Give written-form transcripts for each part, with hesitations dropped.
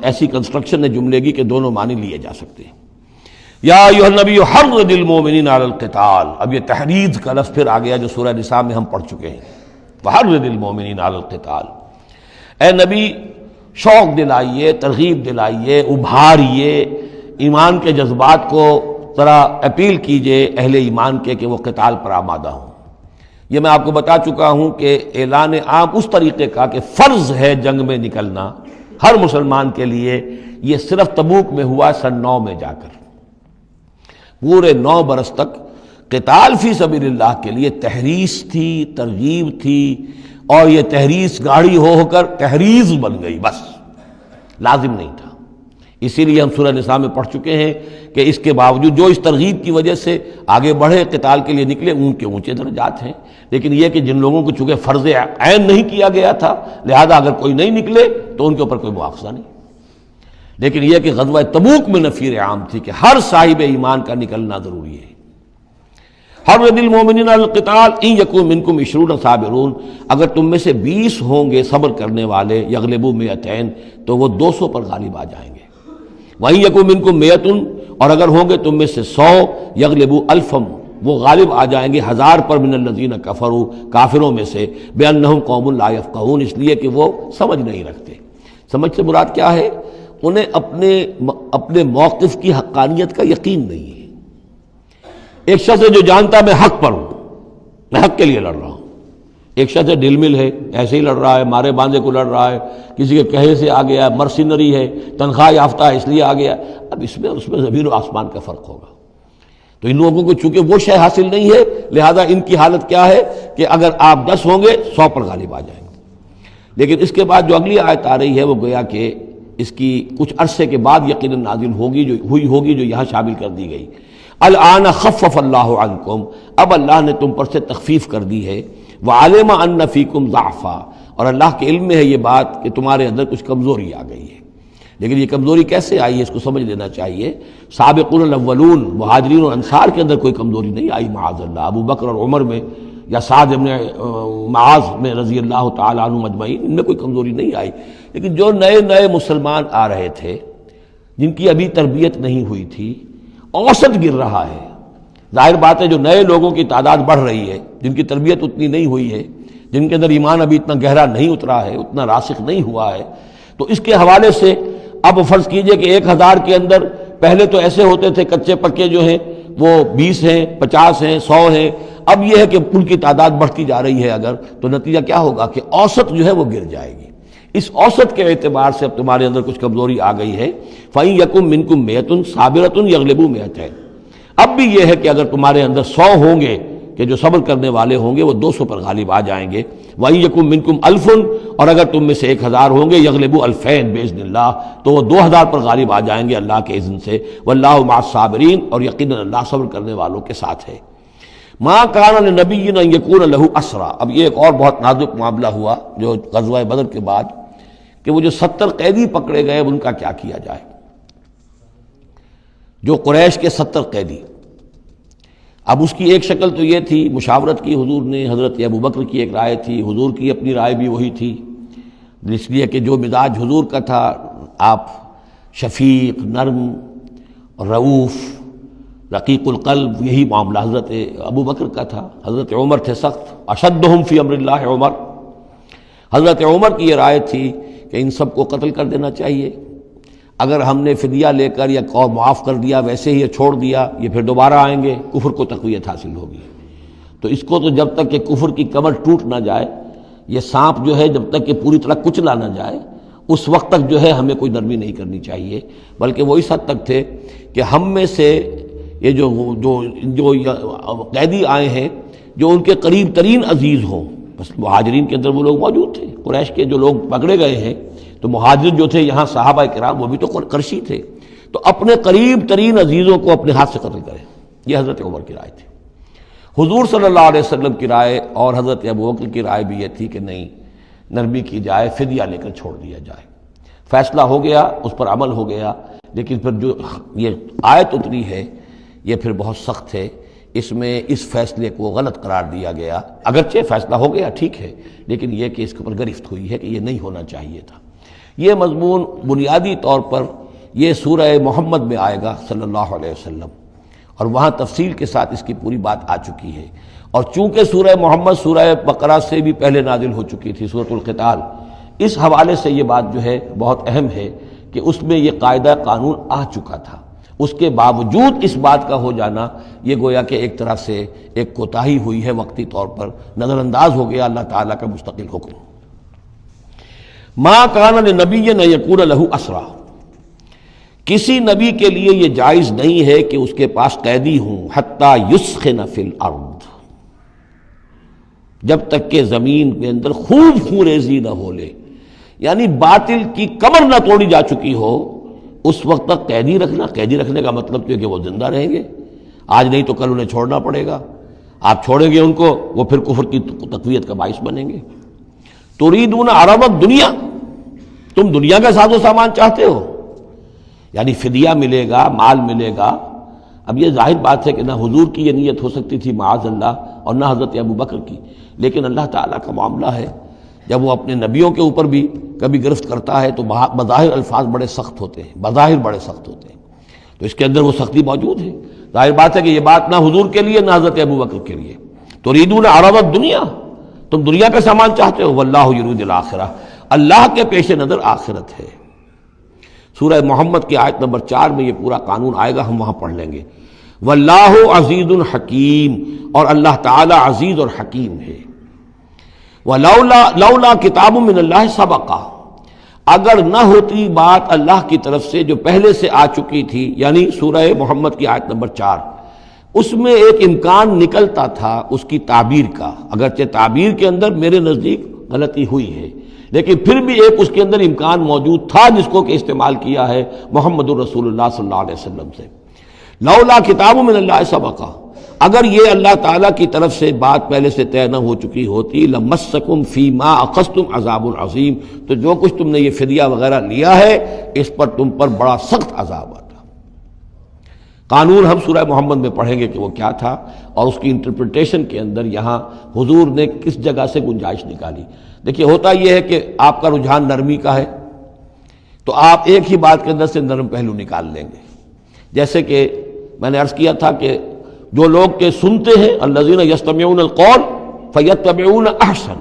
ایسی کنسٹرکشن ہے جملے کی کہ دونوں معنی لیے جا سکتے ہیں۔ یا ایھا النبی حرض المؤمنین علی القتال، اب یہ تحرید کا لفظ پھر آ گیا جو سورہ نساء میں ہم پڑھ چکے ہیں، وحرض المؤمنین علی القتال، اے نبی شوق دلائیے، ترغیب دلائیے، ابھاریے ایمان کے جذبات کو، ذرا اپیل کیجئے اہل ایمان کے کہ وہ قتال پر آمادہ ہوں۔ یہ میں آپ کو بتا چکا ہوں کہ اعلان عام اس طریقے کا کہ فرض ہے جنگ میں نکلنا ہر مسلمان کے لیے، یہ صرف تبوک میں ہوا سن 9 میں جا کر۔ پورے 9 برس تک قتال فی سبیل اللہ کے لیے تحریص تھی، ترغیب تھی، اور یہ تحریص گاڑی ہو کر تحریض بن گئی، بس لازم نہیں تھا۔ اسی لیے ہم سورہ نساء میں پڑھ چکے ہیں کہ اس کے باوجود جو اس ترغیب کی وجہ سے آگے بڑھے، قتال کے لیے نکلے، ان کے اونچے درجات ہیں، لیکن یہ کہ جن لوگوں کو چونکہ فرض عین نہیں کیا گیا تھا، لہذا اگر کوئی نہیں نکلے تو ان کے اوپر کوئی مواخذہ نہیں۔ لیکن یہ کہ غزوہ تبوک میں نفیر عام تھی کہ ہر صاحب ایمان کا نکلنا ضروری ہے۔ حرض المؤمنین علی القتال ان یکن منکم 20 صابرون، اگر تم میں سے 20 ہوں گے صبر کرنے والے، یغلبوا 200 تو وہ 200 پر غالب آ جائیں گے۔ وَإِن يَكُن مِّنكُم 100، اور اگر ہوں گے تم میں سے 100، یغلبوا 1000، وہ غالب آ جائیں گے 1000 پر، من الذین کفروا، کافروں میں سے، بأنہم قوم لا یفقہون، اس لیے کہ وہ سمجھ نہیں رکھتے۔ سمجھ سے مراد کیا ہے؟ انہیں اپنے موقف کی حقانیت کا یقین نہیں ہے۔ ایک شخص ہے جو جانتا میں حق پر ہوں، میں حق کے لیے لڑ رہا ہوں۔ ایک شخص ہے ڈل مل ہے، ایسے ہی لڑ رہا ہے، مارے باندھے کو لڑ رہا ہے، کسی کے کہے سے آ گیا، مرسینری ہے، تنخواہ یافتہ ہے اس لیے آ گیا۔ اب اس میں زمین و آسمان کا فرق ہوگا۔ تو ان لوگوں کو چونکہ وہ شے حاصل نہیں ہے، لہذا ان کی حالت کیا ہے کہ اگر آپ 10 ہوں گے 100 پر غالب آ جائیں گے۔ لیکن اس کے بعد جو اگلی آیت آ رہی ہے وہ گویا کہ اس کی کچھ عرصے کے بعد یقیناً نازل ہوگی جو یہاں شامل کر دی گئی۔ الآن خفف اللہ عنکم، اب اللہ نے تم پر سے تخفیف کر دی ہے، وعلم ان فیکم ضعفا، اور اللہ کے علم میں ہے یہ بات کہ تمہارے اندر کچھ کمزوری آ گئی ہے۔ لیکن یہ کمزوری کیسے آئی ہے اس کو سمجھ لینا چاہیے۔ سابقون الاولون، مہاجرین اور انصار کے اندر کوئی کمزوری نہیں آئی معاذ اللہ، ابو بکر اور عمر میں یا سعد ابن معاذ میں رضی اللہ تعالیٰ عنہ مجمعین، ان میں کوئی کمزوری نہیں آئی۔ لیکن جو نئے مسلمان آ رہے تھے، جن کی ابھی تربیت نہیں ہوئی تھی، اوسط گر رہا ہے۔ ظاہر بات ہے جو نئے لوگوں کی تعداد بڑھ رہی ہے، جن کی تربیت اتنی نہیں ہوئی ہے، جن کے اندر ایمان ابھی اتنا گہرا نہیں اترا ہے، اتنا راسخ نہیں ہوا ہے، تو اس کے حوالے سے اب فرض کیجئے کہ 1000 کے اندر پہلے تو ایسے ہوتے تھے کچے پکے جو ہیں وہ 20 ہیں، 50 ہیں، 100 ہیں، اب یہ ہے کہ ان کی تعداد بڑھتی جا رہی ہے اگر، تو نتیجہ کیا ہوگا کہ اوسط جو ہے وہ گر جائے گی۔ اس اوسط کے اعتبار سے اب تمہارے اندر کچھ کمزوری آ گئی ہے۔ فَإِن يَكُن مِّنكُم 100 صَابِرَةٌ يَغْلِبُوا 200، اب بھی یہ ہے کہ اگر تمہارے اندر 100 ہوں گے کہ جو صبر کرنے والے ہوں گے وہ 200 پر غالب آ جائیں گے۔ وَإِن يَكُن مِّنكُم 1000، اور اگر تم میں سے 1000 ہوں گے، يَغْلِبُوا 2000 بِإِذْنِ اللَّهِ، تو وہ 2000 پر غالب آ جائیں گے اللہ کے اذن سے۔ وَاللَّهُ مَعَ الصَّابِرِينَ، اور یقیناً اللہ صبر کرنے والوں کے ساتھ ہے۔ مَا كَانَ لِنَبِيٍّ أَن يَكُونَ لَهُ أَسْرَىٰ، اب یہ ایک اور بہت نازک معاملہ ہوا جو غزوہ بدر کے بعد، کہ وہ جو 70 قیدی پکڑے گئے ان کا کیا کیا جائے۔ جو قریش کے 70 قیدی، اب اس کی ایک شکل تو یہ تھی، مشاورت کی حضور نے، حضرت ابو بکر کی ایک رائے تھی، حضور کی اپنی رائے بھی وہی تھی، اس لیے کہ جو مزاج حضور کا تھا، آپ شفیق، نرم، رؤوف، رقیق القلب، یہی معاملہ حضرت ابو بکر کا تھا۔ حضرت عمر تھے سخت، اشدہم فی امر اللہ عمر، حضرت عمر کی یہ رائے تھی کہ ان سب کو قتل کر دینا چاہیے، اگر ہم نے فدیہ لے کر یا معاف کر دیا، ویسے ہی چھوڑ دیا، یہ پھر دوبارہ آئیں گے، کفر کو تقویت حاصل ہوگی۔ تو اس کو تو جب تک کہ کفر کی کمر ٹوٹ نہ جائے، یہ سانپ جو ہے جب تک کہ پوری طرح کچلا نہ جائے، اس وقت تک جو ہے ہمیں کوئی نرمی نہیں کرنی چاہیے، بلکہ وہ اس حد تک تھے کہ ہم میں سے یہ جو قیدی آئے ہیں جو ان کے قریب ترین عزیز ہوں، بس مہاجرین کے اندر وہ لوگ موجود تھے، قریش کے جو لوگ پکڑے گئے ہیں، تو مہاجر جو تھے یہاں صحابہ کرام وہ بھی تو قرشی تھے، تو اپنے قریب ترین عزیزوں کو اپنے ہاتھ سے قتل کریں۔ یہ حضرت عمر کی رائے تھی۔ حضور صلی اللہ علیہ وسلم کی رائے اور حضرت ابو بکر کی رائے بھی یہ تھی کہ نہیں، نرمی کی جائے، فدیہ لے کر چھوڑ دیا جائے۔ فیصلہ ہو گیا، اس پر عمل ہو گیا، لیکن پھر جو یہ آیت اتری ہے یہ پھر بہت سخت ہے، اس میں اس فیصلے کو غلط قرار دیا گیا، اگرچہ فیصلہ ہو گیا ٹھیک ہے، لیکن یہ کہ اس کے اوپر گرفت ہوئی ہے کہ یہ نہیں ہونا چاہیے تھا۔ یہ مضمون بنیادی طور پر یہ سورہ محمد میں آئے گا صلی اللہ علیہ وسلم، اور وہاں تفصیل کے ساتھ اس کی پوری بات آ چکی ہے۔ اور چونکہ سورہ محمد سورہ بقرہ سے بھی پہلے نازل ہو چکی تھی، سورۃ القتال، اس حوالے سے یہ بات جو ہے بہت اہم ہے کہ اس میں یہ قاعدہ قانون آ چکا تھا، اس کے باوجود اس بات کا ہو جانا یہ گویا کہ ایک طرح سے ایک کوتاہی ہوئی ہے، وقتی طور پر نظر انداز ہو گیا اللہ تعالیٰ کا مستقل حکم۔ ما کان لنبی ان یکون لہ اسرا، کسی نبی کے لیے یہ جائز نہیں ہے کہ اس کے پاس قیدی ہوں، حتی یسخن فی الارض، جب تک کہ زمین کے اندر خوب خوریزی نہ ہو لے، یعنی باطل کی کمر نہ توڑی جا چکی ہو، اس وقت تک قیدی رکھنا، قیدی رکھنے کا مطلب یہ کہ وہ زندہ رہیں گے، آج نہیں تو کل انہیں چھوڑنا پڑے گا، آپ چھوڑیں گے ان کو، وہ پھر کفر کی تقویت کا باعث بنیں گے۔ تريدون عرض الدنیا، تم دنیا کا ساز و سامان چاہتے ہو، یعنی فدیہ ملے گا، مال ملے گا۔ اب یہ ظاہر بات ہے کہ نہ حضور کی یہ نیت ہو سکتی تھی معاذ اللہ، اور نہ حضرت ابو بکر کی، لیکن اللہ تعالیٰ کا معاملہ ہے، جب وہ اپنے نبیوں کے اوپر بھی کبھی گرفت کرتا ہے تو بظاہر الفاظ بڑے سخت ہوتے ہیں، بظاہر بڑے سخت ہوتے ہیں، تو اس کے اندر وہ سختی موجود ہے۔ ظاہر بات ہے کہ یہ بات نہ حضور کے لیے نہ حضرت ابو بکر کے لیے۔ تريدون عرض الدنیا، تم دنیا کا سامان چاہتے ہو، واللہ یرید الآخرہ، اللہ کے پیش نظر آخرت ہے۔ سورہ محمد کی آیت نمبر 4 میں یہ پورا قانون آئے گا، ہم وہاں پڑھ لیں گے۔ واللہ عزیز حکیم، اور اللہ تعالی عزیز اور حکیم ہے۔ لولا کتاب من اللہ سبقہ، اگر نہ ہوتی بات اللہ کی طرف سے جو پہلے سے آ چکی تھی، یعنی سورہ محمد کی آیت نمبر 4، اس میں ایک امکان نکلتا تھا اس کی تعبیر کا، اگرچہ تعبیر کے اندر میرے نزدیک غلطی ہوئی ہے، لیکن پھر بھی ایک اس کے اندر امکان موجود تھا جس کو کہ استعمال کیا ہے محمد الرسول اللہ صلی اللہ علیہ وسلم سے۔ لولا کتاب من اللہ سبقہ، اگر یہ اللہ تعالیٰ کی طرف سے بات پہلے سے طے نہ ہو چکی ہوتی، لمسکم فیما اخذتم عذاب عظیم، تو جو کچھ تم نے یہ فدیہ وغیرہ لیا ہے اس پر تم پر بڑا سخت عذاب آتا۔ قانون ہم سورہ محمد میں پڑھیں گے کہ وہ کیا تھا، اور اس کی انٹرپریٹیشن کے اندر یہاں حضور نے کس جگہ سے گنجائش نکالی۔ دیکھیے ہوتا یہ ہے کہ آپ کا رجحان نرمی کا ہے تو آپ ایک ہی بات کے اندر سے نرم پہلو نکال لیں گے، جیسے کہ میں نے عرض کیا تھا کہ جو لوگ کے سنتے ہیں الذین یستمعون القول فیتبعون احسن،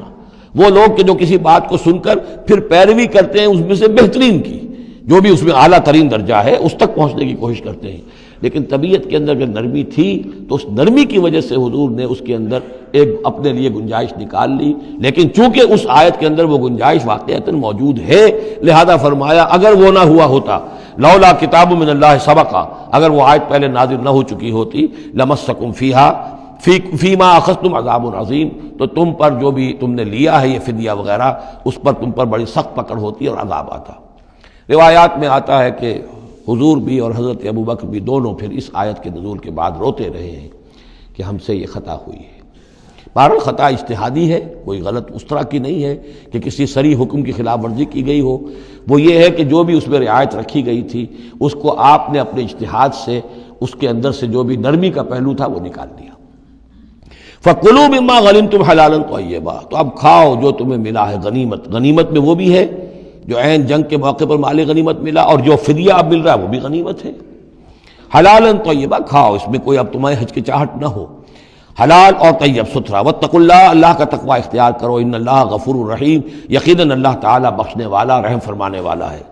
وہ لوگ کہ جو کسی بات کو سن کر پھر پیروی کرتے ہیں اس میں سے بہترین کی، جو بھی اس میں اعلیٰ ترین درجہ ہے اس تک پہنچنے کی کوشش کرتے ہیں۔ لیکن طبیعت کے اندر اگر نرمی تھی تو اس نرمی کی وجہ سے حضور نے اس کے اندر ایک اپنے لیے گنجائش نکال لی، لیکن چونکہ اس آیت کے اندر وہ گنجائش واقعتاً موجود ہے، لہذا فرمایا اگر وہ نہ ہوا ہوتا، لولا کتاب من اللہ سبقہ، اگر وہ آیت پہلے نازل نہ ہو چکی ہوتی، لمسکم فیما اخذتم عذاب عظیم، تو تم پر جو بھی تم نے لیا ہے یہ فدیہ وغیرہ، اس پر تم پر بڑی سخت پکڑ ہوتی اور عذاب آتا۔ روایات میں آتا ہے کہ حضور بھی اور حضرت ابو بکر بھی دونوں پھر اس آیت کے نزول کے بعد روتے رہے ہیں کہ ہم سے یہ خطا ہوئی ہے۔ بہرحال خطا اجتہادی ہے، کوئی غلط اس طرح کی نہیں ہے کہ کسی صریح حکم کی خلاف ورزی کی گئی ہو، وہ یہ ہے کہ جو بھی اس میں رعایت رکھی گئی تھی اس کو آپ نے اپنے اجتہاد سے اس کے اندر سے جو بھی نرمی کا پہلو تھا وہ نکال دیا۔ فَكُلُوا مِمَّا غَنِمْتُمْ حَلَالًا طَيِّبًا، تو اب کھاؤ جو تمہیں ملا ہے غنیمت۔ غنیمت میں وہ بھی ہے جو عین جنگ کے موقع پر مال غنیمت ملا، اور جو فدیہ اب مل رہا ہے وہ بھی غنیمت ہے۔ حلال طیبہ، کھاؤ، اس میں کوئی اب تمہیں ہچکچاہٹ نہ ہو، حلال اور طیب ستھرا۔ واتقوا اللہ، اللہ کا تقوی اختیار کرو، ان اللہ غفور رحیم، یقیناً اللہ تعالیٰ بخشنے والا رحم فرمانے والا ہے۔